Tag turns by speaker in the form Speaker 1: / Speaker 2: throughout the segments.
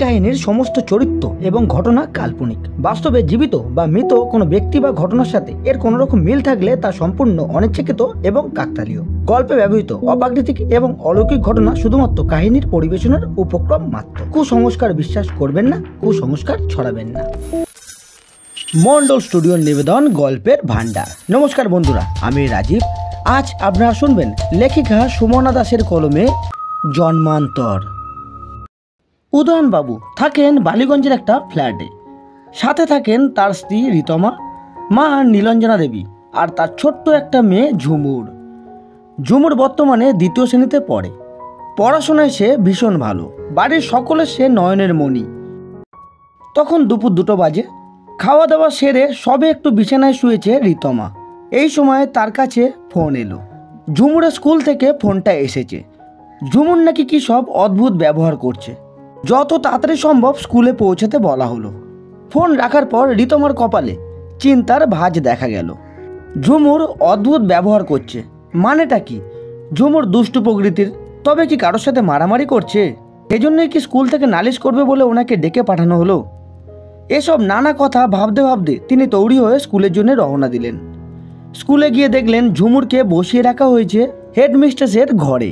Speaker 1: কাহিনীর সমস্ত চরিত্র এবং ঘটনা কাল্পনিক। বাস্তবে জীবিত বা মৃত কোনো ব্যক্তি বা ঘটনার সাথে এর কোনো রকম মিল থাকলে তা সম্পূর্ণ অনিচ্ছাকৃত এবং কাকতালীয়। গল্পে ব্যবহৃত অপ্রাকৃতিক এবং অলৌকিক ঘটনা শুধুমাত্র কাহিনীর পরিবেশনার উপক্রম মাত্র। কুসংস্কার বিশ্বাস করবেন না, কুসংস্কার ছড়াবেন না। মন্ডল স্টুডিওর নিবেদন গল্পের ভান্ডার। নমস্কার বন্ধুরা, আমি রাজীব। আজ আপনারা শুনবেন লেখিকা সুমনা দাসের কলমে জন্মান্তর। উদয়নবাবু থাকেন বালিগঞ্জের একটা ফ্ল্যাটে। সাথে থাকেন তার স্ত্রী রিতমা, মা নীলঞ্জনা দেবী আর তার ছোট্ট একটা মেয়ে ঝুমুর। ঝুমুর বর্তমানে 2য় শ্রেণীতে পড়ে। পড়াশোনায় সে ভীষণ ভালো। বাড়ির সকলে সে নয়নের মণি। তখন দুপুর 2টো বাজে। খাওয়া দাওয়া সেরে সবে একটু বিছানায় শুয়েছে রিতমা। এই সময় তার কাছে ফোন এলো। ঝুমুরের স্কুল থেকে ফোনটা এসেছে। ঝুমুর নাকি কি সব অদ্ভুত ব্যবহার করছে। যত তাড়াতাড়ি সম্ভব স্কুলে পৌঁছাতে বলা হলো। ফোন রাখার পর রিতমার কপালে চিন্তার ভাঁজ দেখা গেল। ঝুমুর অদ্ভুত ব্যবহার করছে, মানেটা কি? ঝুমুর দুষ্টু প্রকৃতির, তবে কি কারোর সাথে মারামারি করছে? এজন্যই কি স্কুল থেকে নালিশ করবে বলে ওনাকে ডেকে পাঠানো হলো? এসব নানা কথা ভাবতে ভাবতে তিনি তৈরি হয়ে স্কুলের জন্য রওনা দিলেন। স্কুলে গিয়ে দেখলেন ঝুমুরকে বসিয়ে রাখা হয়েছে হেডমিস্ট্রেসের ঘরে।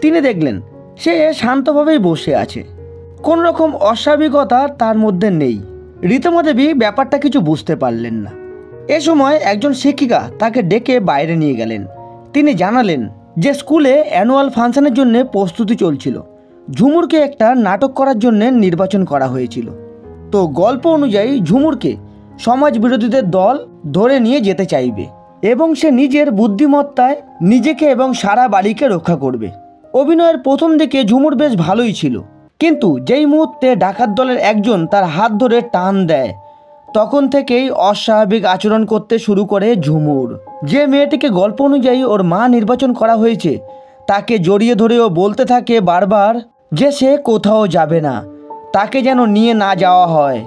Speaker 1: তিনি দেখলেন সে শান্তভাবেই বসে আছে, কোনো রকম অস্বাভাবিকতা তার মধ্যে নেই। রিতমা দেবী ব্যাপারটা কিছু বুঝতে পারলেন না। এ সময় একজন শিক্ষিকা তাকে ডেকে বাইরে নিয়ে গেলেন। তিনি জানালেন যে স্কুলে অ্যানুয়াল ফাংশনের জন্য প্রস্তুতি চলছিল। ঝুমুরকে একটা নাটক করার জন্য নির্বাচন করা হয়েছিল। তো গল্প অনুযায়ী ঝুমুরকে সমাজ বিরোধীদের দল ধরে নিয়ে যেতে চাইবে এবং সে নিজের বুদ্ধিমত্তায় নিজেকে এবং সারা বাড়িকে রক্ষা করবে। অভিনয়ের প্রথম দিকে ঝুমুর বেশ ভালোই ছিল, কিন্তু যেই মুহূর্তে ডাকাত দলের একজন তার হাত ধরে টান দেয়, তখন থেকেই অস্বাভাবিক আচরণ করতে শুরু করে ঝুমুর। যে মেয়েটিকে গল্প অনুযায়ী ওর মা নির্বাচন করা হয়েছে, তাকে জড়িয়ে ধরেও বলতে থাকে বারবার যে সে কোথাও যাবে না, তাকে যেন নিয়ে না যাওয়া হয়।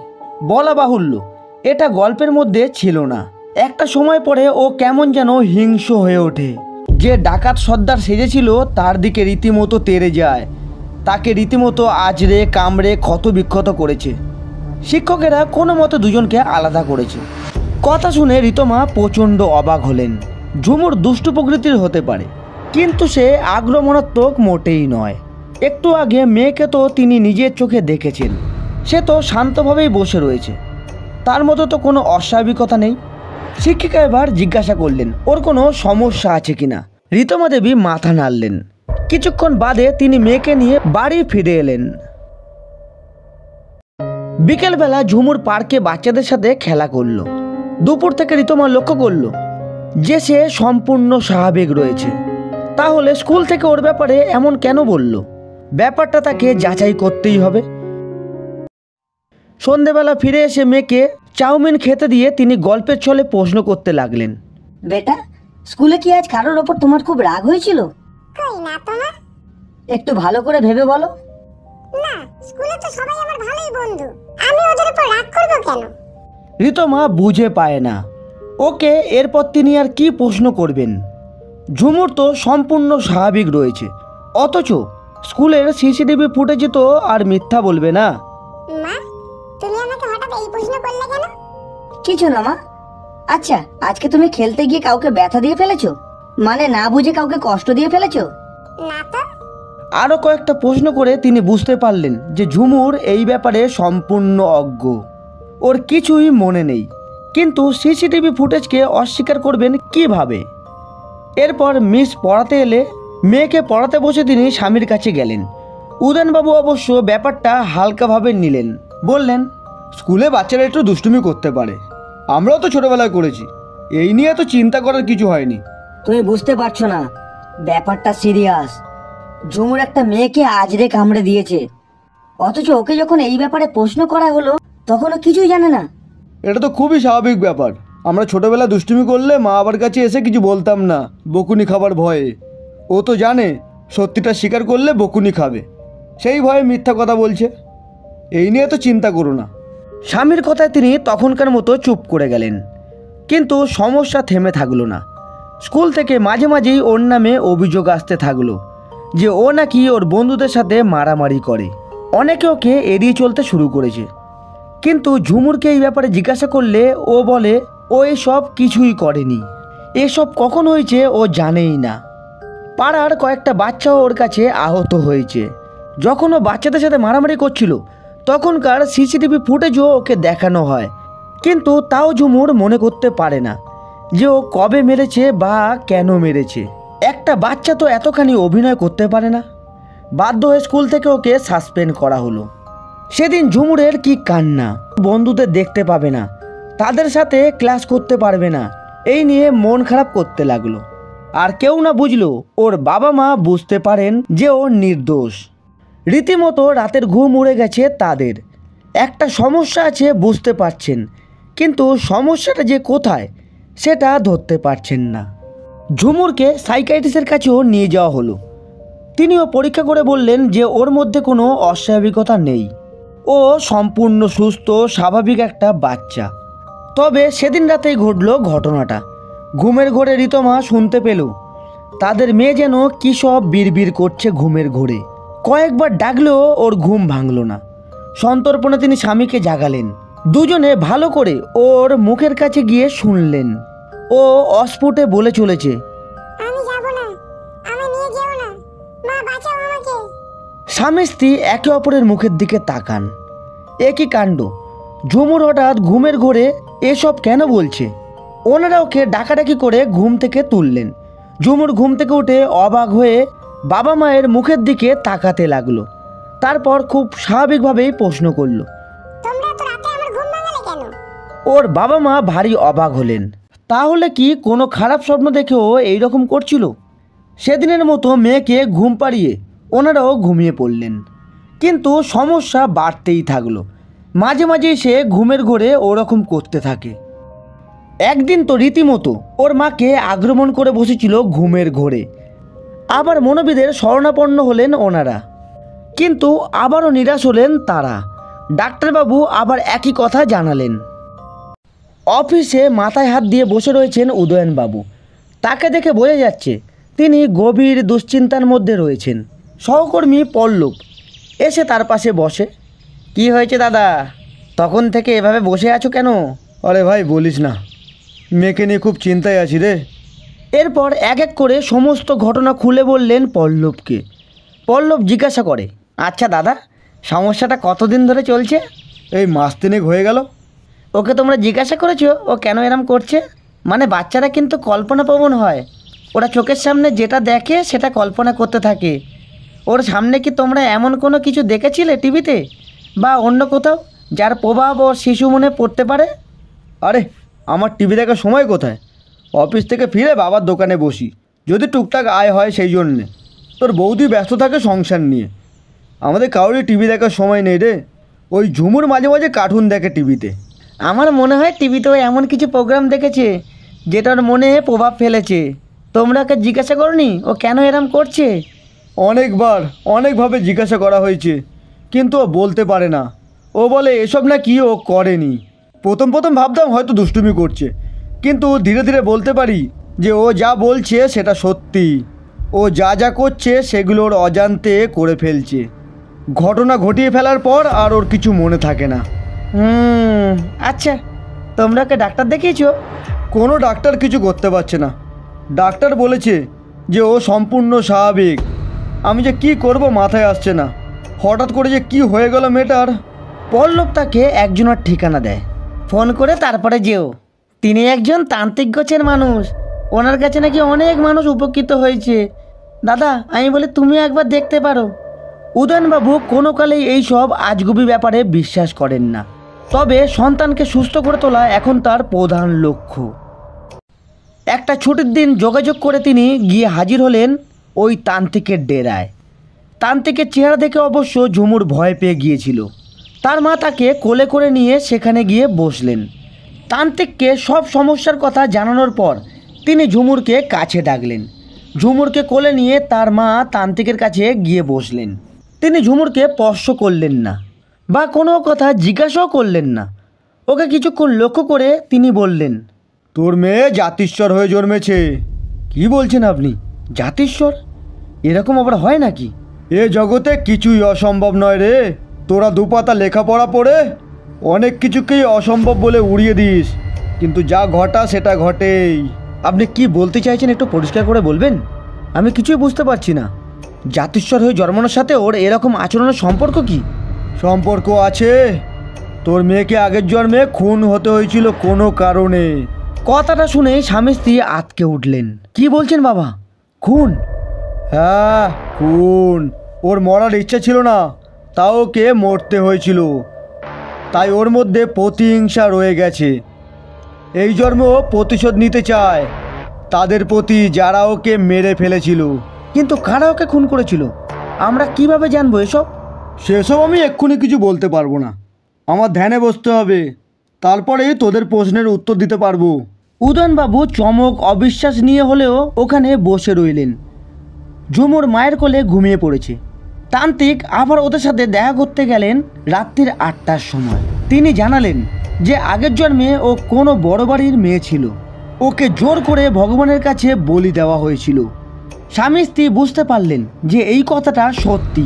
Speaker 1: বলা বাহুল্য, এটা গল্পের মধ্যে ছিল না। একটা সময় পরে ও কেমন যেন হিংস্র হয়ে ওঠে। যে ডাকাত সর্দার সেজেছিল তার দিকে রীতিমতো তেড়ে যায়, তাকে রীতিমতো আজড়ে কামড়ে ক্ষত বিক্ষত করেছে। শিক্ষকেরা কোনো মতো দুজনকে আলাদা করেছে। কথা শুনে রিতমা প্রচণ্ড অবাক হলেন। ঝুমুর দুষ্টু প্রকৃতির হতে পারে, কিন্তু সে আক্রমণাত্মক মোটেই নয়। একটু আগে মেয়েকে তো তিনি নিজের চোখে দেখেছেন, সে তো শান্তভাবেই বসে রয়েছে, তার মতো তো কোনো অস্বাভাবিকতা নেই। শিক্ষিকা এবার জিজ্ঞাসা করলেন ওর কোনো সমস্যা আছে কিনা। রিতমা দেবী মাথা নাড়লেন। কিছুক্ষণ বাদে তিনি মেয়েকে নিয়ে বাড়ি ফিরে এলেন। বিকেলবেলা ঝুমুর পার্কে বাচ্চাদের সাথে খেলা করলো। দুপুর থেকে রিতমা লক্ষ্য করলো যে সে সম্পূর্ণ স্বাভাবিক রয়েছে। তাহলে স্কুল থেকে ওর ব্যাপারে এমন কেন বলল? ব্যাপারটা তাকে যাচাই করতেই হবে। সন্ধেবেলা ফিরে এসে মেয়েকে চাউমিন খেতে দিয়ে তিনি গল্পের ছলে প্রশ্ন করতে লাগলেন,
Speaker 2: বেটা, স্কুলে কি আজ কারোর ওপর তোমার খুব রাগ হয়েছিল?
Speaker 3: কই না তো মা।
Speaker 2: একটু ভালো করে ভেবে বলো।
Speaker 3: না, স্কুলে তো সবাই আমার ভালোই বন্ধু, আমি ওদের উপর রাগ করব কেন?
Speaker 1: রিতমা বুঝে পায় না ওকে এরপর তিনি আর কি প্রশ্ন করবেন। ঝুমুর তো সম্পূর্ণ স্বাভাবিক রয়েছে, অথচ স্কুলের সিসিটিভি ফুটেজে তো আর মিথ্যা বলবে না।
Speaker 3: মা, তুমি আমাকে হঠাৎ এই প্রশ্ন করলে কেন?
Speaker 2: কিছু না মা। আচ্ছা, আজকে তুমি খেলতে গিয়ে কাউকে ব্যথা দিয়ে ফেলেছো? মানে না বুঝে কাউকে কষ্ট দিয়ে ফেলেছো?
Speaker 3: না তো।
Speaker 1: আরও কয়েকটা প্রশ্ন করে তিনি বুঝতে পারলেন যে ঝুমুর এই ব্যাপারে সম্পূর্ণ অজ্ঞ, ওর কিছুই মনে নেই। কিন্তু সিসিটিভি ফুটেজকে অস্বীকার করবেন কিভাবে? এরপর মিস পড়াতে এলে মেয়েকে পড়াতে বসে তিনি স্বামীর কাছে গেলেন। উদয়নবাবু অবশ্য ব্যাপারটা হালকাভাবে নিলেন। বললেন, স্কুলে বাচ্চারা একটু দুষ্টুমি করতে পারে, আমরাও তো ছোটবেলায় করেছি, এই নিয়ে তো চিন্তা করার কিছু হয়নি।
Speaker 2: তুমি বুঝতে পারছো না, ব্যাপারটা সিরিয়াস। ঝুমুর একটা মেয়েকে আজরে কামড়ে দিয়েছে, অথচ ওকে যখন এই ব্যাপারে প্রশ্ন করা হলো তখন ও কিছুই জানে না।
Speaker 1: এটা তো খুবই স্বাভাবিক ব্যাপার। আমরা ছোটবেলা দুষ্টুমি করলে মা বাবার কাছে এসে কিছু বলতাম না, বকুনি খাবার ভয়ে। ও তো জানে সত্যিটা স্বীকার করলে বকুনি খাবে, সেই ভয়ে মিথ্যা কথা বলছে। এই নিয়ে তো চিন্তা করো না। স্বামীর কথায় তিনি তখনকার মতো চুপ করে গেলেন। কিন্তু সমস্যা থেমে থাকলো না। স্কুল থেকে মাঝে মাঝেই ওর নামে অভিযোগ আসতে থাকলো যে ও নাকি ওর বন্ধুদের সাথে মারামারি করে। অনেকে ওকে এড়িয়ে চলতে শুরু করেছে, কিন্তু ঝুমুরকে এই ব্যাপারে জিজ্ঞাসা করলে ও বলে ও এসব কিছুই করেনি, এসব কখন হয়েছে ও জানেই না। পাড়ার কয়েকটা বাচ্চাও ওর কাছে আহত হয়েছে। যখন ও বাচ্চাদের সাথে মারামারি করছিল তখনকার সিসিটিভি ফুটেজও ওকে দেখানো হয়, কিন্তু তাও ঝুমুর মনে করতে পারে না যে ও কবে মেরেছে বা কেন মেরেছে। একটা বাচ্চা তো এতখানি অভিনয় করতে পারে না। বাধ্য হয়ে স্কুল থেকে ওকে সাসপেন্ড করা হলো। সেদিন ঝুমুরের কি কান্না, বন্ধুদের দেখতে পাবে না, তাদের সাথে ক্লাস করতে পারবে না, এই নিয়ে মন খারাপ করতে লাগলো। আর কেউ না বুঝলো ওর বাবা মা বুঝতে পারেন যে ও নির্দোষ। রীতিমতো রাতের ঘুম উড়ে গেছে তাদের। একটা সমস্যা আছে বুঝতে পারছেন, কিন্তু সমস্যাটা যে কোথায় সেটা ধরতে পারছেন না। ঝুমুরকে সাইকিয়াট্রিস্টের কাছেও নিয়ে যাওয়া হলো। তিনিও পরীক্ষা করে বললেন যে ওর মধ্যে কোনো অস্বাভাবিকতা নেই, ও সম্পূর্ণ সুস্থ স্বাভাবিক একটা বাচ্চা। তবে সেদিন রাতেই ঘটল ঘটনাটা। ঘুমের ঘোরে রিতমা শুনতে পেল তাদের মেয়ে যেন কী সব বিড়বিড় করছে ঘুমের ঘোরে। কয়েকবার ডাকলেও ওর ঘুম ভাঙল না। সন্তর্পণে তিনি স্বামীকে জাগালেন। দুজনে ভালো করে ওর মুখের কাছে গিয়ে শুনলেন। ও অস্ফুটে বলে চলেছে,
Speaker 3: আমি যাব না, আমি নিয়ে যাও না, মা বাঁচাও আমাকে।
Speaker 1: স্বামী স্ত্রী একে অপরের মুখের দিকে তাকান। একই কাণ্ড, ঝুমুর হঠাৎ ঘুমের ঘোরে এসব কেন বলছে। ওনারা ওকে ডাকাডাকি করে ঘুম থেকে তুললেন। ঝুমুর ঘুম থেকে উঠে অবাক হয়ে বাবা মায়ের মুখের দিকে তাকাতে লাগলো। তারপর খুব স্বাভাবিকভাবেই প্রশ্ন করলো,
Speaker 3: তোমরা তো রাতে আমার ঘুম ভাঙালে কেন?
Speaker 1: ওর বাবা মা ভারী অবাক হলেন। তাহলে কি কোনো খারাপ স্বপ্ন দেখেও এইরকম করছিল? সেদিনের মতো মেয়েকে ঘুম পাড়িয়ে ওনারাও ঘুমিয়ে পড়লেন। কিন্তু সমস্যা বাড়তেই থাকলো। মাঝে মাঝে সে ঘুমের ঘোরে ওরকম করতে থাকে। একদিন তো রীতিমতো ওর মাকে আক্রমণ করে বসেছিল ঘুমের ঘোরে। আবার মনোবিদের শরণাপন্ন হলেন ওনারা, কিন্তু আবারও নিরাশ হলেন তারা। ডাক্তারবাবু আবার একই কথা জানালেন। অফিসে মাথায় হাত দিয়ে বসে রয়েছেন উদয়নবাবু। তাকে দেখে বোঝা যাচ্ছে তিনি গভীর দুশ্চিন্তার মধ্যে রয়েছেন। সহকর্মী পল্লব এসে তার পাশে বসে। কি হয়েছে দাদা, তখন থেকে এভাবে বসে আছো কেন?
Speaker 4: আরে ভাই বলিস না, মেয়েকে নিয়ে খুব চিন্তায় আছি রে।
Speaker 1: এরপর এক এক করে সমস্ত ঘটনা খুলে বললেন পল্লবকে। পল্লব জিজ্ঞাসা করে, আচ্ছা দাদা, সমস্যাটা কতদিন ধরে চলছে?
Speaker 4: এই মাস তিনেক হয়ে গেল।
Speaker 1: ওকে তোমরা জিজ্ঞাসা করেছো ও কেন এরম করছে? মানে বাচ্চারা কিন্তু কল্পনাপ্রবণ হয়, ওরা চোখের সামনে যেটা দেখে সেটা কল্পনা করতে থাকে। ওর সামনে কি তোমরা এমন কোনো কিছু দেখেছিলে টিভিতে বা অন্য কোথাও যার প্রভাব ওর শিশু মনে পড়তে পারে?
Speaker 4: আরে আমার টিভি দেখার সময় কোথায়? অফিস থেকে ফিরে বাবার দোকানে বসি, যদি টুকটাক আয় হয় সেই জন্যে। তোর বৌদি ব্যস্ত থাকে সংসার নিয়ে, আমাদের কারোরই টিভি দেখার সময় নেই রে। ওই ঝুমুর মাঝে মাঝে কার্টুন দেখে টিভিতে।
Speaker 1: আমার মনে হয় টিভিতেও এমন কিছু প্রোগ্রাম দেখেছে যেটার মনে প্রভাব ফেলেছে। তোমরা ওকে জিজ্ঞাসা করনি ও কেন এরম করছে?
Speaker 4: অনেকভাবে জিজ্ঞাসা করা হয়েছে, কিন্তু ও বলতে পারে না। ও বলে এসব না কি ও করেনি। প্রথম ভাবতাম হয়তো দুষ্টুমি করছে, কিন্তু ধীরে ধীরে বলতে পারি যে ও যা বলছে সেটা সত্যি। ও যা যা করছে সেগুলো ওর অজান্তে করে ফেলছে। ঘটনা ঘটিয়ে ফেলার পর আর ওর কিছু মনে থাকে না।
Speaker 1: আচ্ছা, তোমরা ওকে ডাক্তার দেখিয়েছো?
Speaker 4: কোনো ডাক্তার কিছু করতে পারছে না। ডাক্তার বলেছে যে ও সম্পূর্ণ স্বাভাবিক। আমি যে কি করব মাথায় আসছে না। হঠাৎ করে যে কি হয়ে গেল মেয়েটার।
Speaker 1: পল্লব তাকে একজনের ঠিকানা দেয়। ফোন করে তারপরে যেও। তিনি একজন তান্ত্রিক গোছের মানুষ, ওনার কাছে নাকি অনেক মানুষ উপকৃত হয়েছে। দাদা আমি বলি তুমি একবার দেখতে পারো। উদয়নবাবু কোনো কালেই এই সব আজগুবি ব্যাপারে বিশ্বাস করেন না, তবে সন্তানকে সুস্থ করে তোলা এখন তার প্রধান লক্ষ্য। একটা ছুটির দিন যোগাযোগ করে তিনি গিয়ে হাজির হলেন ওই তান্ত্রিকের ডেরায়। তান্ত্রিকের চেহারা দেখে অবশ্য ঝুমুর ভয় পেয়ে গিয়েছিল। তার মা তাকে কোলে করে নিয়ে সেখানে গিয়ে বসলেন। তান্ত্রিককে সব সমস্যার কথা জানানোর পর তিনি ঝুমুরকে কাছে ডাকলেন। ঝুমুরকে কোলে নিয়ে তার মা তান্ত্রিকের কাছে গিয়ে বসলেন। তিনি ঝুমুরকে স্পর্শ করলেন না বা কোনো কথা জিজ্ঞাসাও করলেন না। ওকে কিছুক্ষণ লক্ষ্য করে তিনি বললেন,
Speaker 4: তোর মেয়ে জাতিস্বর হয়ে জন্মেছে।
Speaker 1: কি বলছেন আপনি? জাতিস্বর? এরকম আবার হয় নাকি?
Speaker 4: এ জগতে কিছুই অসম্ভব নয় রে। তোরা দুপাতা লেখাপড়া পড়ে অনেক কিছুকেই অসম্ভব বলে উড়িয়ে দিস, কিন্তু যা ঘটা সেটা ঘটেই।
Speaker 1: আপনি কি বলতে চাইছেন একটু পরিষ্কার করে বলবেন? আমি কিছুই বুঝতে পারছি না। জাতিস্বর হয়ে জন্মানোর সাথে ওর এরকম আচরণের সম্পর্ক কি?
Speaker 4: সম্পর্ক আছে। তোর মেয়েকে আগের জন্মে খুন হতে হয়েছিল কোনো কারণে।
Speaker 1: কথাটা শুনে স্বামী স্ত্রী আঁতকে উঠলেন। কি বলছেন বাবা? খুন?
Speaker 4: হ্যাঁ, খুন। ওর মরার ইচ্ছে ছিল না, তাও ওকে মরতে হয়েছিল। তাই ওর মধ্যে প্রতিহিংসা রয়ে গেছে। এই জন্মে ও প্রতিশোধ নিতে চায় তাদের প্রতি যারা ওকে মেরে ফেলেছিল।
Speaker 1: কিন্তু কারা ওকে খুন করেছিল? আমরা কিভাবে জানবো এসব?
Speaker 4: সেসব আমি এক্ষুনি কিছু বলতে পারবো না। আমার ধ্যানে বসতে হবে, তারপরেই তোদের প্রশ্নের উত্তর দিতে পারবো।
Speaker 1: উদয়নবাবু চমক অবিশ্বাস নিয়ে হলেও ওখানে বসে রইলেন। ঝুমুর মায়ের কোলে ঘুমিয়ে পড়েছে। তান্ত্রিক আবার ওদের সাথে দেখা করতে গেলেন রাত্রির 8টার সময়। তিনি জানালেন যে আগের জন্মে ও কোনো বড় বাড়ির মেয়ে ছিল। ওকে জোর করে ভগবানের কাছে বলি দেওয়া হয়েছিল। স্বামী স্ত্রী বুঝতে পারলেন যে এই কথাটা সত্যি।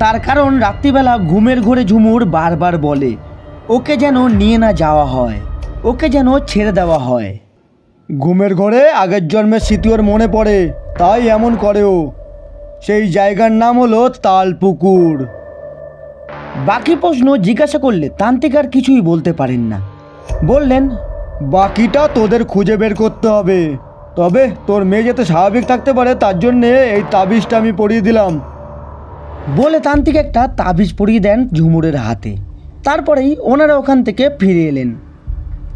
Speaker 1: তার কারণ রাত্রিবেলা ঘুমের ঘোরে ঝুমুর বারবার বলে ওকে যেন নিয়ে না যাওয়া হয়, ওকে যেন ছেড়ে দেওয়া হয়।
Speaker 4: ঘুমের ঘরে আগের জন্মের স্মৃতি ওর মনে পড়ে, তাই এমন করে ও। সেই জায়গার নাম হলো তালপুকুর।
Speaker 1: বাকি প্রশ্ন জিজ্ঞাসা করলে তান্ত্রিক আর কিছুই বলতে পারেন না। বললেন,
Speaker 4: বাকিটা তোদের খুঁজে বের করতে হবে। তবে তোর মেয়ে যাতে স্বাভাবিক থাকতে পারে তার জন্যে এই তাবিজটা আমি পরিয়ে দিলাম।
Speaker 1: বলে তান্ত্রিক একটা তাবিজ পরিয়ে দেন ঝুমুরের হাতে। তারপরেই ওনারা ওখান থেকে ফিরে এলেন।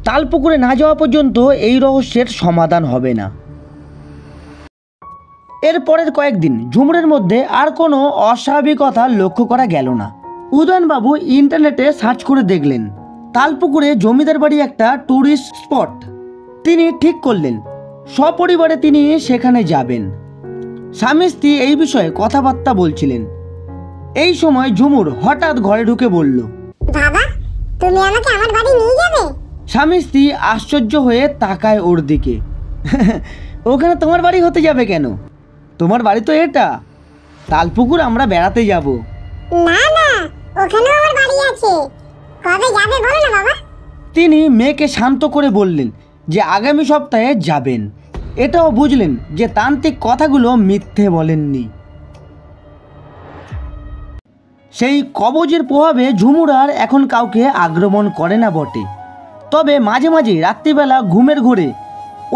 Speaker 1: তালপুকুরে না যাওয়া পর্যন্ত এই রহস্যের সমাধান হবে না। এর পরের কয়েকদিন ঝুমুরের মধ্যে আর কোনো অস্বাভাবিকতা লক্ষ্য করা গেল না। উদয়নবাবু ইন্টারনেটে সার্চ করে দেখলেন তালপুকুরে জমিদার বাড়ি একটা ট্যুরিস্ট স্পট। তিনি ঠিক করলেন সপরিবারে তিনি সেখানে যাবেন। স্বামী স্ত্রী এই বিষয়ে কথাবার্তা বলছিলেন। এই সময় ঝুমুর হঠাৎ ঘরে ঢুকে বলল,
Speaker 3: বাবা, তুমি আমাকে আমার বাড়ি নিয়ে যাবে?
Speaker 1: স্বামী স্ত্রী আশ্চর্য হয়ে তাকায় ওর দিকে। ওখানে তোমার বাড়ি হতে যাবে কেন? তোমার বাড়ি তো এটা। তালপুকুর আমরা বেড়াতে যাব।
Speaker 3: না না, ওখানেও আমার বাড়ি আছে। কবে যাবে বলো না বাবা।
Speaker 1: তিনি মেয়েকে শান্ত করে বললেন যে আগামী সপ্তাহে যাবেন। এটাও বুঝলেন যে তান্ত্রিক কথাগুলো মিথ্যে বলেননি। সেই কবজের প্রভাবে ঝুমুর আর এখন কাউকে আক্রমণ করে না বটে, তবে মাঝে মাঝে রাত্রিবেলা ঘুমের ঘোরে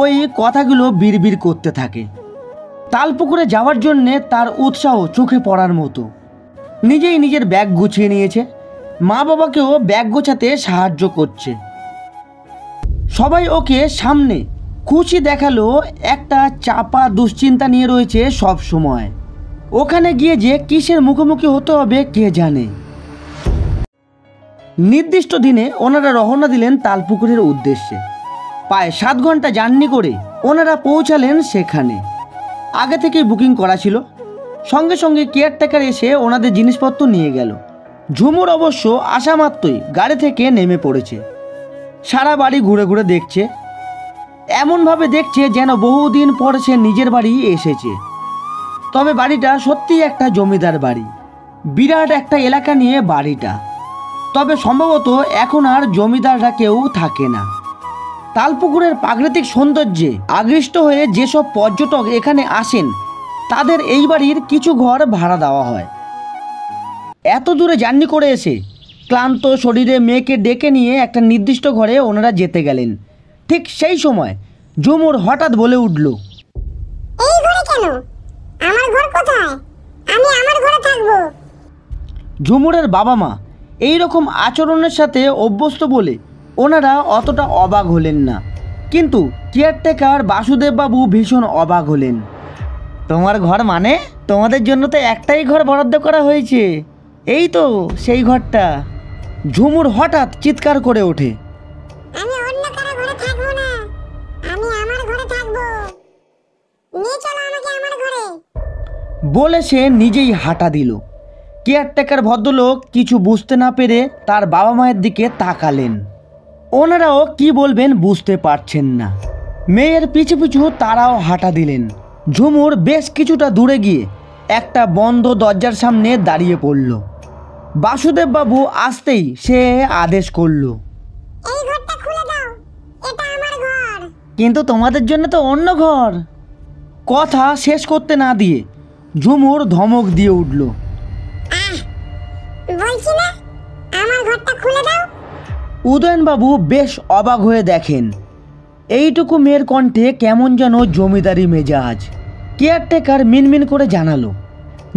Speaker 1: ওই কথাগুলো বিড়বিড় করতে থাকে। তালপুকুরে যাওয়ার জন্যে তার উৎসাহ চোখে পড়ার মতো। নিজেই নিজের ব্যাগ গুছিয়ে নিয়েছে, মা বাবাকেও ব্যাগ গোছাতে সাহায্য করছে। সবাই ওকে সামনে খুশি দেখালো, একটা চাপা দুশ্চিন্তা নিয়ে রয়েছে সব সময়। ওখানে গিয়ে যে কিসের মুখোমুখি হতে হবে কে জানে। নির্দিষ্ট দিনে ওনারা রওনা দিলেন তালপুকুরের উদ্দেশ্যে। প্রায় 7 ঘন্টা জার্নি করে ওনারা পৌঁছালেন সেখানে। আগে থেকেই বুকিং করা ছিল। সঙ্গে সঙ্গে কেয়ারটেকার এসে ওনাদের জিনিসপত্র নিয়ে গেল। ঝুমুর অবশ্য আসা মাত্রই গাড়ি থেকে নেমে পড়েছে। সারা বাড়ি ঘুরে ঘুরে দেখছে, এমনভাবে দেখছে যেন বহুদিন পর সে নিজের বাড়ি এসেছে। তবে বাড়িটা সত্যিই একটা জমিদার বাড়ি। বিরাট একটা এলাকা নিয়ে বাড়িটা। তবে সম্ভবত এখন আর জমিদাররা কেউ থাকে না। তালপুকুরের প্রাকৃতিক সৌন্দর্যে আকৃষ্ট হয়ে যেসব পর্যটক এখানে আসেন তাদের এই বাড়ির কিছু ঘর ভাড়া দেওয়া হয়। এত দূরে জার্নি করে এসে ক্লান্ত শরীরে মেয়েকে ডেকে নিয়ে একটা নির্দিষ্ট ঘরে ওনারা যেতে গেলেন। ঠিক সেই সময় ঝুমুর হঠাৎ বলে উঠল,
Speaker 3: এই ঘরে কেন? আমার ঘর কোথায়? আমি আমার ঘরে থাকবো।
Speaker 1: ঝুমুরের বাবা মা এই রকম আচরণের সাথে অভ্যস্ত বলে ওনারা অতটা অবাক হলেন না, কিন্তু কেয়ারটেকার বাসুদেব বাবু ভীষণ অবাক হলেন। তোমার ঘর মানে? তোমাদের জন্য তো একটাই ঘর বরাদ্দ করা হয়েছে, এই তো সেই ঘরটা। ঝুমুর হঠাৎ চিৎকার করে ওঠে,
Speaker 3: আমি অন্য কারো ঘরে থাকবো না, আমি আমার ঘরে থাকবো। নিয়ে চলো আমাকে আমার ঘরে।
Speaker 1: বলে সে নিজেই হাঁটা দিল। কেয়ারটেকার ভদ্রলোক কিছু বুঝতে না পেরে তার বাবা মায়ের দিকে তাকালেন। ওনারাও কি বলবেন বুঝতে পারছেন না। মেয়ের পিছু পিছু তারাও হাঁটা দিলেন। ঝুমুর বেশ কিছুটা দূরে গিয়ে একটা বন্ধ দরজার সামনে দাঁড়িয়ে পড়ল। বাসুদেব বাবু আসতেই সে আদেশ করলো,
Speaker 3: এই ঘরটা খুলে দাও, এটা আমার ঘর।
Speaker 1: কিন্তু তোমাদের জন্য তো অন্য ঘর। কথা শেষ করতে না দিয়ে ঝুমুর ধমক দিয়ে উঠল,
Speaker 3: বলছি না আমার ঘরটা খুলে দাও।
Speaker 1: উদয়নবাবু বেশ অবাক হয়ে দেখেন এইটুকু মেয়ের কণ্ঠে কেমন যেন জমিদারি মেজাজ। কেয়ারটেকার মিনমিন করে জানালো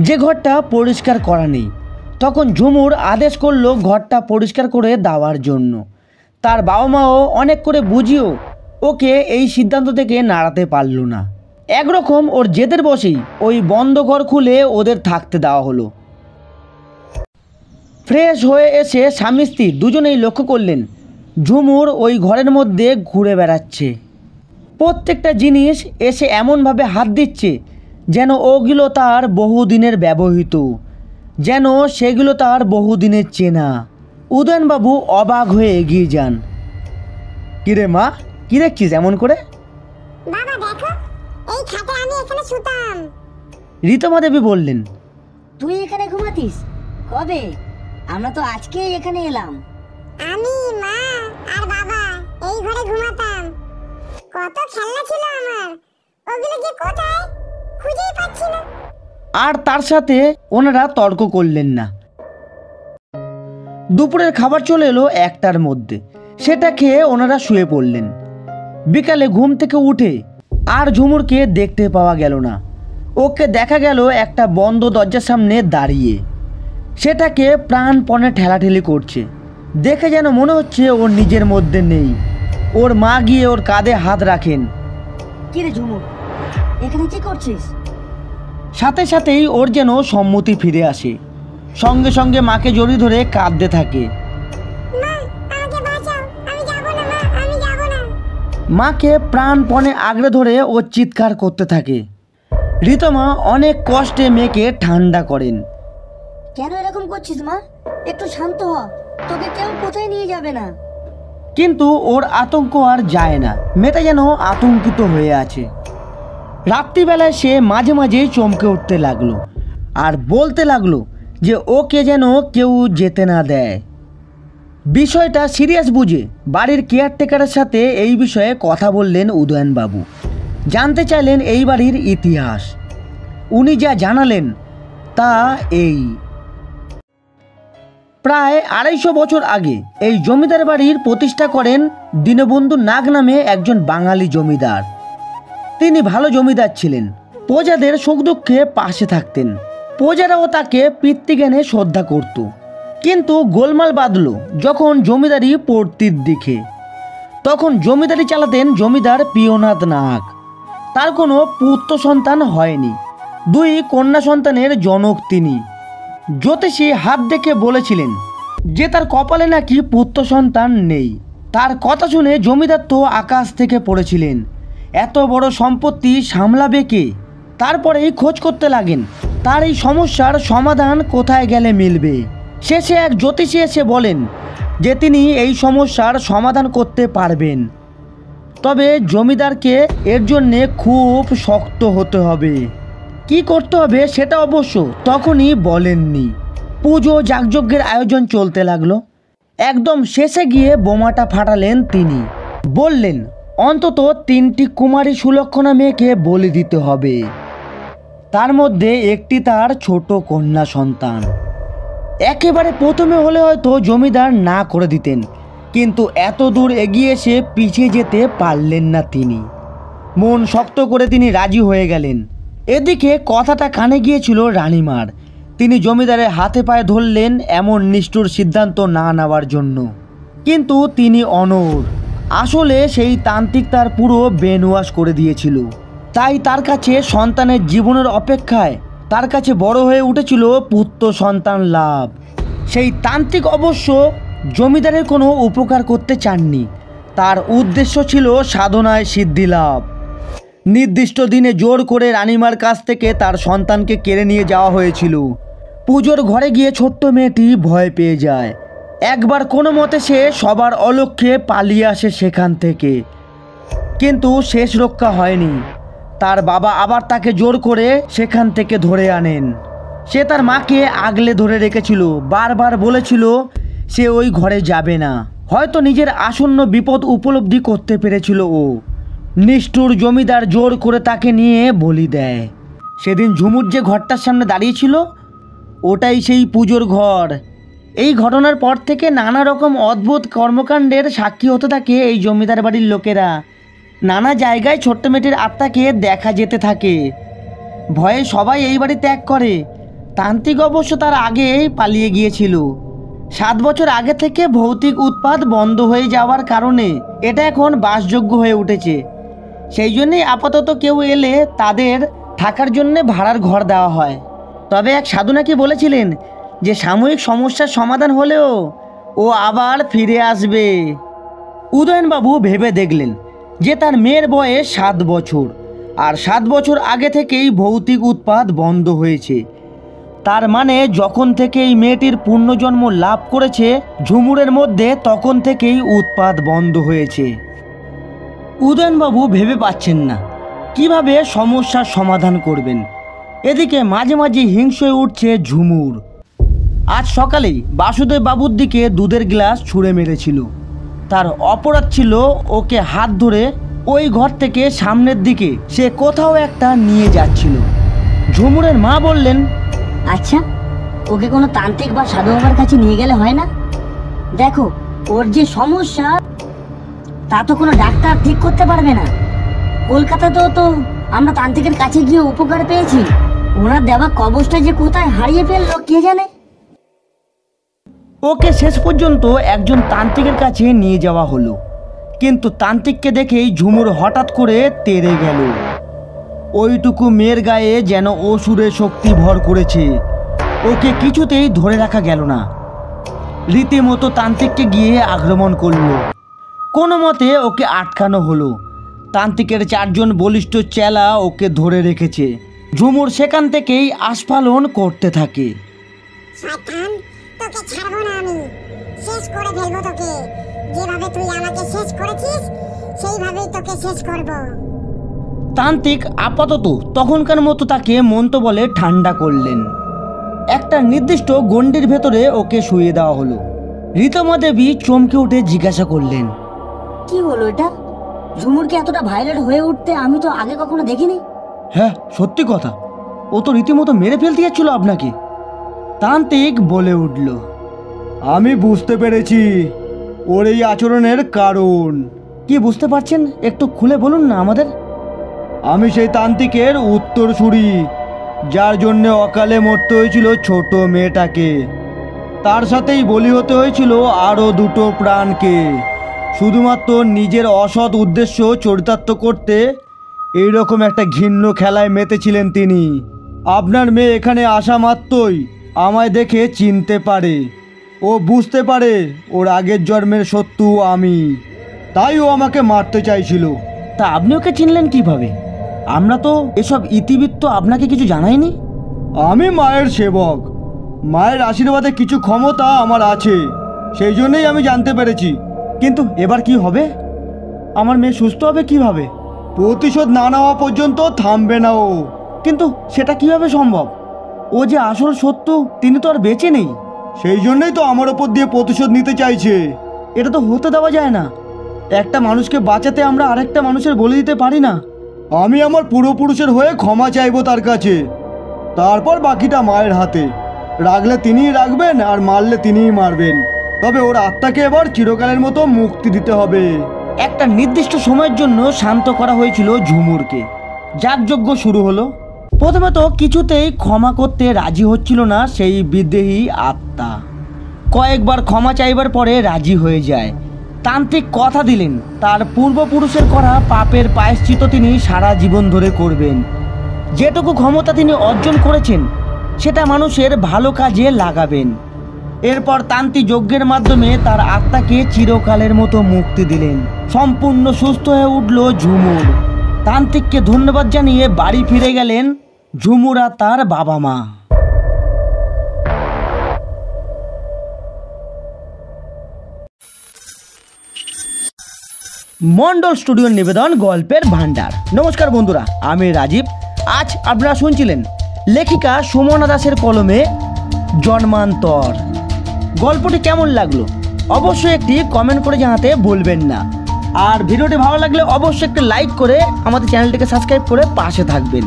Speaker 1: যে ঘরটা পরিষ্কার করা নেই। তখন ঝুমুর আদেশ করলো ঘরটা পরিষ্কার করে দেওয়ার জন্য। তার বাবা মাও অনেক করে বুঝিয়েও ওকে এই সিদ্ধান্ত থেকে নাড়াতে পারল না। একরকম ওর জেদের বসেই ওই বন্ধ ঘর খুলে ওদের থাকতে দেওয়া হলো। ফ্রেশ হয়ে এসে স্বামী স্ত্রী দুজনেই লক্ষ্য করলেন ঝুমুর ওই ঘরের মধ্যে ঘুরে বেড়াচ্ছে। প্রত্যেকটা জিনিস এসে এমনভাবে হাত দিচ্ছে যেন ওগুলো তার বহুদিনের ব্যবহৃত, যেন সেগুলো তার বহুদিনের চেনা। উদয়নবাবু অবাক হয়ে এগিয়ে যান। কিরে মা, কি দেখছিস এমন করে?
Speaker 3: বাবা দেখো, এই খাটে আমি এখানে শুতাম।
Speaker 1: রীতমা দেবী বললেন,
Speaker 2: তুই এখানে ঘুমাতিস কবে? আমরা তো আজকেই এখানে এলাম।
Speaker 3: আমি, মা আর বাবা এই ঘরে ঘুমাতাম। কত খেলনা ছিল আমার, ওগুলো যে কোথায় খুঁজেই পাচ্ছি না।
Speaker 1: আর তার সাথে ওনারা তর্ক করলেন না। দুপুরের খাবার চলে এলো 1টার মধ্যে। সেটা খেয়ে ওনারা শুয়ে পড়লেন। বিকালে ঘুম থেকে উঠে আর ঝুমুরকে দেখতে পাওয়া গেল না। ওকে দেখা গেল একটা বন্ধ দরজার সামনে দাঁড়িয়ে, সেটাকে প্রাণপণে ঠেলাঠেলি করছে। দেখে যেন মনে হচ্ছে ওর নিজের মধ্যে নেই। ওর মা গিয়ে ওর কাঁধে হাত রাখেন।
Speaker 2: কি রে ঝুমুর, এখানে কি করছিস?
Speaker 1: সাথে সাথেই ওর যেন সম্মতি ফিরে আসে। সঙ্গে সঙ্গে মাকে জড়িয়ে ধরে কাঁদতে থাকে।
Speaker 3: মা আমাকে বাঁচাও, আমি যাব না মা, আমি যাব না।
Speaker 1: মাকে প্রাণপণে আগড়ে ধরে ও চিৎকার করতে থাকে। রীতমা অনেক কষ্টে মেয়েকে ঠান্ডা করেন।
Speaker 2: কেন এরকম করছিস মা? একটু শান্ত হ, তোকে কেউ কোথায় নিয়ে যাবে না।
Speaker 1: কিন্তু ওর আতঙ্ক আর যায় না। মেয়েটা যেন আতঙ্কিত হয়ে আছে। রাত্রিবেলায় সে মাঝে মাঝে চমকে উঠতে লাগলো আর বলতে লাগলো যে ওকে যেন কেউ যেতে না দেয়। বিষয়টা সিরিয়াস বুঝে বাড়ির কেয়ারটেকারের সাথে এই বিষয়ে কথা বললেন উদয়নবাবু। জানতে চাইলেন এই বাড়ির ইতিহাস। উনি যা জানালেন তা এই, প্রায় 250 বছর আগে এই জমিদার বাড়ির প্রতিষ্ঠা করেন দীনবন্ধু নাগ নামে একজন বাঙালি জমিদার। তিনি ভালো জমিদার ছিলেন, প্রজাদের সুখ দুঃখে পাশে থাকতেন। প্রজারাও তাকে পিতৃজ্ঞানে শ্রদ্ধা করত। কিন্তু গোলমাল বাঁধল যখন জমিদারি পড়তির দিকে। তখন জমিদারি চালাতেন জমিদার প্রিয়নাথ নাগ। তার কোনো পুত্র সন্তান হয়নি। 2 কন্যা সন্তানের জনক তিনি। জ্যোতিষী হাত দেখে বলেছিলেন যে তার কপালে নাকি পুত্র সন্তান নেই। তার কথা শুনে জমিদার তো আকাশ থেকে পড়েছিলেন। এত বড় সম্পত্তি সামলাবে কে? তারপরেই খোঁজ করতে লাগেন তার এই সমস্যার সমাধান কোথায় গেলে মিলবে। শেষে এক জ্যোতিষী এসে বলেন যে তিনি এই সমস্যার সমাধান করতে পারবেন, তবে জমিদারকে এর জন্যে খুব শক্ত হতে হবে। কি করতে হবে সেটা অবশ্য তখনই বলেননি। পুজো যাগযজ্ঞের আয়োজন চলতে লাগলো। একদম শেষে গিয়ে বোমাটা ফাটালেন তিনি। বললেন অন্তত 3টি কুমারী সুলক্ষণা মেয়েকে বলি দিতে হবে, তার মধ্যে একটি তার ছোট কন্যা সন্তান। একেবারে প্রথমে হলে হয়তো জমিদার না করে দিতেন, কিন্তু এত দূর এগিয়ে এসে পিছিয়ে যেতে পারলেন না তিনি। মন শক্ত করে তিনি রাজি হয়ে গেলেন। এদিকে কথাটা কানে গিয়েছিল রানীমার। তিনি জমিদারের হাতে পায়ে ধরলেন এমন নিষ্ঠুর সিদ্ধান্ত না নেওয়ার জন্য, কিন্তু তিনি অনড়। আসলে সেই তান্ত্রিক তার পুরো ব্রেন ওয়াশ করে দিয়েছিল। তাই তার কাছে সন্তানের জীবনের অপেক্ষায় তার কাছে বড় হয়ে উঠেছিল পুত্র সন্তান লাভ। সেই তান্ত্রিক অবশ্য জমিদারের কোনো উপকার করতে চাননি। তার উদ্দেশ্য ছিল সাধনায় সিদ্ধি লাভ। নির্দিষ্ট দিনে জোর করে রানীমার কাছ থেকে তার সন্তানকে কেড়ে নিয়ে যাওয়া হয়েছিল। পুজোর ঘরে গিয়ে ছোট্ট মেয়েটি ভয় পেয়ে যায়। একবার কোনো মতে সে সবার অলক্ষ্যে পালিয়ে আসে সেখান থেকে, কিন্তু শেষ রক্ষা হয়নি। তার বাবা আবার তাকে জোর করে সেখান থেকে ধরে আনেন। সে তার মাকে আগলে ধরে রেখেছিল, বারবার বলেছিল সে ওই ঘরে যাবে না। হয়তো নিজের আসন্ন বিপদ উপলব্ধি করতে পেরেছিল ও। নিষ্ঠুর জমিদার জোর করে তাকে নিয়ে বলি দেয়। সেদিন ঝুমুর যে ঘরটার সামনে দাঁড়িয়েছিল ওটাই সেই পুজোর ঘর। এই ঘটনার পর থেকে নানা রকম অদ্ভুত কর্মকাণ্ডের সাক্ষী হতে থাকে এই জমিদার বাড়ির লোকেরা। নানা জায়গায় ছোট্ট মেয়েটির আত্মাকে দেখা যেতে থাকে। ভয়ে সবাই এই বাড়ি ত্যাগ করে। তান্ত্রিক অবশ্য তার আগেই পালিয়ে গিয়েছিল। 7 বছর আগে থেকে ভৌতিক উৎপাত বন্ধ হয়ে যাওয়ার কারণে এটা এখন বাসযোগ্য হয়ে উঠেছে। সেই জন্যই আপাতত কেউ এলে তাদের থাকার জন্য ভাড়ার ঘর দেওয়া হয়। তবে এক সাধু নাকি বলেছিলেন যে সাময়িক সমস্যার সমাধান হলেও ও আবার ফিরে আসবে। উদয়নবাবু ভেবে দেখলেন যে তার মেয়ের বয়স 7 বছর, আর 7 বছর আগে থেকেই ভৌতিক উৎপাত বন্ধ হয়েছে। তার মানে যখন থেকে এই মেয়েটির পুনর্জন্ম লাভ করেছে ঝুমুরের মধ্যে, তখন থেকেই উৎপাত বন্ধ হয়েছে। উদয়নবাবু ভেবে পাচ্ছেন না কিভাবে সমস্যার সমাধান করবেন। এদিকে মাঝে মাঝে হিংস হয়ে উঠছে ঝুমুর। আজ সকালেই বাসুদেব বাবুর দিকে দুধের গ্লাস ছুঁড়ে মেরেছিল। তার অপরাধ ছিল ওকে হাত ধরে ওই ঘর থেকে সামনের দিকে সে কোথাও একটা নিয়ে যাচ্ছিল। ঝুমুরের মা বললেন,
Speaker 2: আচ্ছা, ওকে কোনো তান্ত্রিক বা সাধু বাবার কাছে নিয়ে গেলে হয় না? দেখো, ওর যে সমস্যা তা তো কোনো ডাক্তার ঠিক করতে পারবে না। কলকাতাতেও তো আমরা তান্ত্রিকের কাছে গিয়ে উপকার পেয়েছি। ওনার দেওয়া কবচটা যে কোথায় হারিয়ে ফেললো কে জানে।
Speaker 1: ওকে শেষ পর্যন্ত একজন তান্ত্রিকের কাছে নিয়ে যাওয়া হলো, কিন্তু তান্ত্রিককে দেখেই ঝুমুর হঠাৎ করে তেড়ে গেল। ওইটুকু মেয়ের গায়ে যেন অসুরের শক্তি ভর করেছে। ওকে কিছুতেই ধরে রাখা গেল না। রীতিমতো তান্ত্রিককে গিয়ে আক্রমণ করলো। কোনো মতে ওকে আটকানো হলো। তান্ত্রিকের 4 জন বলিষ্ঠ চেলা ওকে ধরে রেখেছে। ঝুমুর সেখান থেকেই আস্ফালন করতে থাকে।
Speaker 3: শয়তান, তোকে ছাড়বো না আমি, শেষ করে ফেলবো তোকে। যেভাবে তুই আমাকে শেষ করেছিস সেইভাবেই তোকে শেষ করব।
Speaker 1: তান্ত্রিক আপাতত তখনকার মতো তাকে মন্ত্রবলে ঠান্ডা করলেন। একটা নির্দিষ্ট গণ্ডির ভেতরে ওকে শুয়ে দেওয়া হলো। রীতমা দেবী চমকে উঠে জিজ্ঞাসা করলেন,
Speaker 2: কি হলো এটা? ঝুমুরকে এতটা ভাইলেট হয়ে উঠতে আমি তো আগে কখনো দেখিনি।
Speaker 1: হ্যাঁ, সত্যি কথা, ও তো রীতিমতো মেরে ফেলতে যাচ্ছিল আপনাকে। তান্ত্রিক বলে উঠল,
Speaker 4: আমি বুঝতে পেরেছি ওর এই আচরণের কারণ।
Speaker 1: কি বুঝতে পারছেন? একটু খুলে বলুন না আমাদের।
Speaker 4: আমি সেই তান্ত্রিকের উত্তরসূরি, যার জন্য অকালে মরতে হয়েছিল ছোট মেয়েটাকে। তার সাথেই বলি হতে হয়েছিল আরও 2টো প্রাণকে। শুধুমাত্র নিজের অসৎ উদ্দেশ্য চরিতার্থ করতে এইরকম একটা ঘৃণ্য খেলায় মেতেছিলেন তিনি। আপনার মেয়ে এখানে আসা মাত্রই আমায় দেখে চিনতে পারে। ও বুঝতে পারে ওর আগের জন্মের শত্রু আমি, তাই ও আমাকে মারতে চাইছিল।
Speaker 1: তা আপনি ওকে চিনলেন কিভাবে? আমরা তো এসব ইতিবৃত্ত আপনাকে কিছু জানাইনি।
Speaker 4: আমি মায়ের সেবক, মায়ের আশীর্বাদে কিছু ক্ষমতা আমার আছে, সেই জন্যই আমি জানতে পেরেছি।
Speaker 1: কিন্তু এবার কি হবে? আমার মেয়ে সুস্থ হবে কিভাবে?
Speaker 4: প্রতিশোধ না নেওয়া পর্যন্ত থামবে না ও।
Speaker 1: কিন্তু সেটা কিভাবে সম্ভব? ও যে আসল শত্রু তিনি তো আর বেঁচে নেই।
Speaker 4: সেই জন্যই তো আমার ওপর দিয়ে প্রতিশোধ নিতে চাইছে।
Speaker 1: এটা তো হতে দেওয়া যায় না। একটা মানুষকে বাঁচাতে আমরা আরেকটা মানুষের বলি দিতে পারি না।
Speaker 4: আমি আমার পূর্বপুরুষের হয়ে ক্ষমা চাইবো তার কাছে, তারপর বাকিটা মায়ের হাতে। রাখলে তিনিই রাখবেন আর মারলে তিনিই মারবেন। তবে ওর আত্মাকে এবার চিরকালের মতো মুক্তি দিতে হবে।
Speaker 1: একটা নির্দিষ্ট সময়ের জন্য শান্ত করা হয়েছিল ঝুমুরকে। যাগযজ্ঞ শুরু হলো। প্রথমে তো কিছুতেই ক্ষমা করতে রাজি হচ্ছিল না সেই বিদেহী আত্মা। কয়েকবার ক্ষমা চাইবার পরে রাজি হয়ে যায়। তান্ত্রিক কথা দিলেন তার পূর্বপুরুষের করা পাপের প্রায়শ্চিত্ত তিনি সারা জীবন ধরে করবেন। যেটুকু ক্ষমতা তিনি অর্জন করেছেন সেটা মানুষের ভালো কাজে লাগাবেন। এরপর তান্ত্রিক যজ্ঞের মাধ্যমে তার আত্মাকে চিরকালের মতো মুক্তি দিলেন। সম্পূর্ণ সুস্থ হয়ে উঠল ঝুমুর। তান্ত্রিককে ধন্যবাদ জানিয়ে বাড়ি ফিরে গেলেন ঝুমুর আর তার বাবা মা। মন্ডল স্টুডিওর নিবেদন গল্পের ভান্ডার। নমস্কার বন্ধুরা, আমি রাজীব। আজ আপনারা শুনছিলেন লেখিকা সুমনা দাসের কলমে জন্মান্তর। গল্পটি কেমন লাগলো অবশ্যই একটি কমেন্ট করে জানাতে ভুলবেন না। আর ভিডিওটি ভালো লাগলে অবশ্যই একটি লাইক করে আমাদের চ্যানেলটিকে সাবস্ক্রাইব করে পাশে থাকবেন।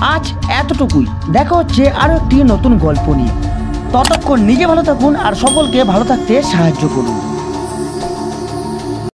Speaker 1: আজ এতটুকুই, দেখা হচ্ছে আরও একটি নতুন গল্প নিয়ে। ততক্ষণ নিজে ভালো থাকুন আর সকলকে ভালো থাকতে সাহায্য করুন।